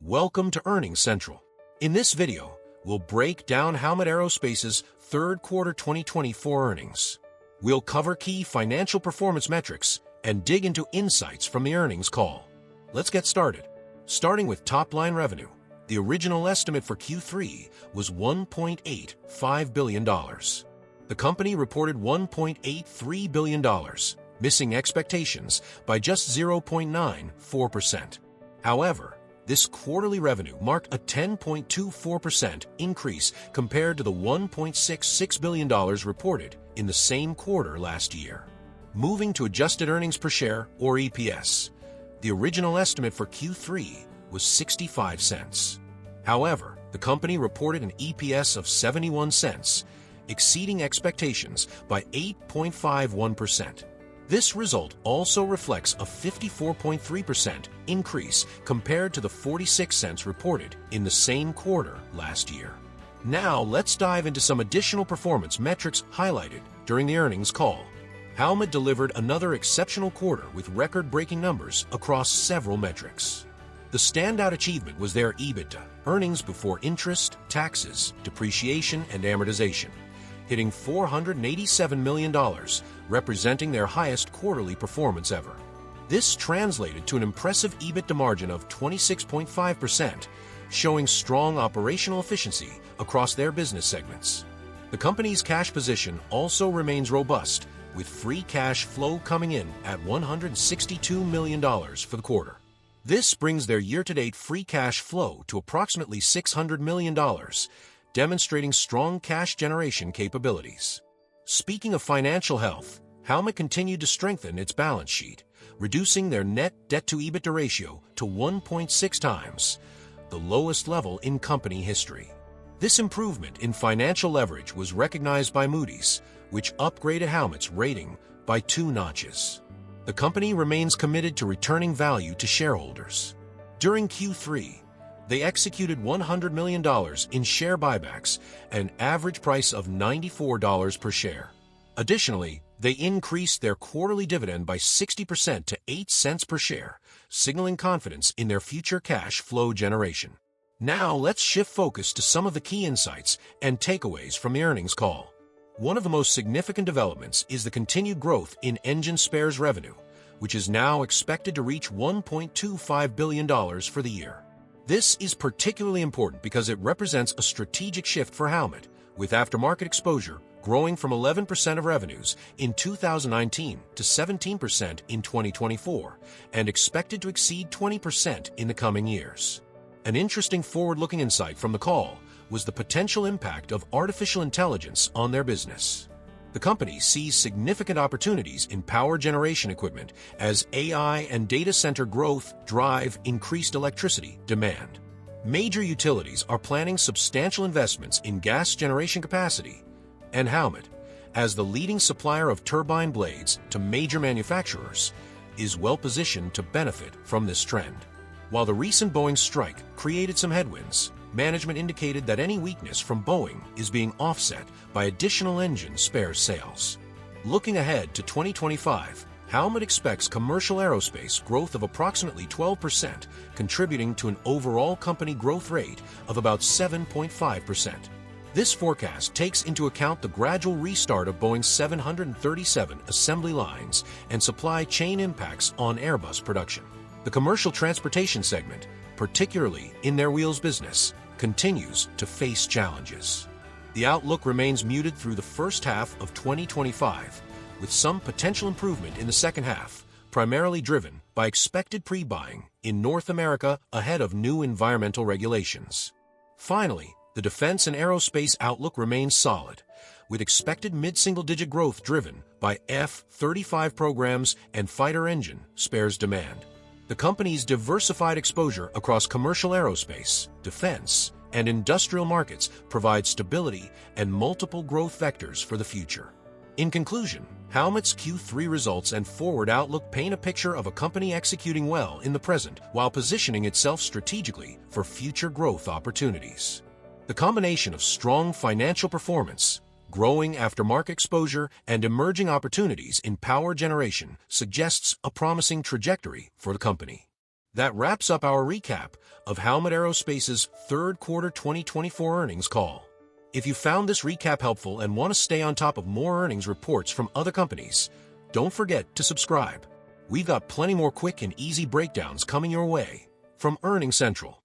Welcome to Earnings Central. In this video, we'll break down Howmet Aerospace's third quarter 2024 earnings. We'll cover key financial performance metrics and dig into insights from the earnings call. Let's get started. Starting with top-line revenue, the original estimate for Q3 was $1.85 billion. The company reported $1.83 billion, missing expectations by just 0.94%. However, this quarterly revenue marked a 10.24% increase compared to the $1.66 billion reported in the same quarter last year. Moving to adjusted earnings per share, or EPS, the original estimate for Q3 was 65 cents. However, the company reported an EPS of 71 cents, exceeding expectations by 8.51%. This result also reflects a 54.3% increase compared to the 46 cents reported in the same quarter last year. Now, let's dive into some additional performance metrics highlighted during the earnings call. Howmet delivered another exceptional quarter with record-breaking numbers across several metrics. The standout achievement was their EBITDA, earnings before interest, taxes, depreciation, and amortization, hitting $487 million, representing their highest quarterly performance ever. This translated to an impressive EBITDA margin of 26.5%, showing strong operational efficiency across their business segments. The company's cash position also remains robust, with free cash flow coming in at $162 million for the quarter. This brings their year-to-date free cash flow to approximately $600 million, demonstrating strong cash generation capabilities. Speaking of financial health, Howmet continued to strengthen its balance sheet, reducing their net debt-to-EBITDA ratio to 1.6 times, the lowest level in company history. This improvement in financial leverage was recognized by Moody's, which upgraded Howmet's rating by 2 notches. The company remains committed to returning value to shareholders. During Q3, they executed $100 million in share buybacks at an average price of $94 per share. Additionally, they increased their quarterly dividend by 60% to 8 cents per share, signaling confidence in their future cash flow generation. Now, let's shift focus to some of the key insights and takeaways from the earnings call. One of the most significant developments is the continued growth in engine spares revenue, which is now expected to reach $1.25 billion for the year. This is particularly important because it represents a strategic shift for Howmet, with aftermarket exposure growing from 11% of revenues in 2019 to 17% in 2024, and expected to exceed 20% in the coming years. An interesting forward-looking insight from the call was the potential impact of artificial intelligence on their business. The company sees significant opportunities in power generation equipment as AI and data center growth drive increased electricity demand. Major utilities are planning substantial investments in gas generation capacity, and Howmet, as the leading supplier of turbine blades to major manufacturers, is well-positioned to benefit from this trend. While the recent Boeing strike created some headwinds, management indicated that any weakness from Boeing is being offset by additional engine spare sales. Looking ahead to 2025, Howmet expects commercial aerospace growth of approximately 12%, contributing to an overall company growth rate of about 7.5%. This forecast takes into account the gradual restart of Boeing's 737 assembly lines and supply chain impacts on Airbus production. The commercial transportation segment, particularly in their wheels business, continues to face challenges. The outlook remains muted through the first half of 2025, with some potential improvement in the second half, primarily driven by expected pre-buying in North America ahead of new environmental regulations. Finally, the defense and aerospace outlook remains solid, with expected mid-single-digit growth driven by F-35 programs and fighter engine spares demand. The company's diversified exposure across commercial aerospace, defense, and industrial markets provides stability and multiple growth vectors for the future. In conclusion, Howmet's Q3 results and forward outlook paint a picture of a company executing well in the present while positioning itself strategically for future growth opportunities. The combination of strong financial performance, growing aftermarket exposure, and emerging opportunities in power generation suggests a promising trajectory for the company. That wraps up our recap of Howmet Aerospace's third quarter 2024 earnings call. If you found this recap helpful and want to stay on top of more earnings reports from other companies, don't forget to subscribe. We've got plenty more quick and easy breakdowns coming your way from Earnings Central.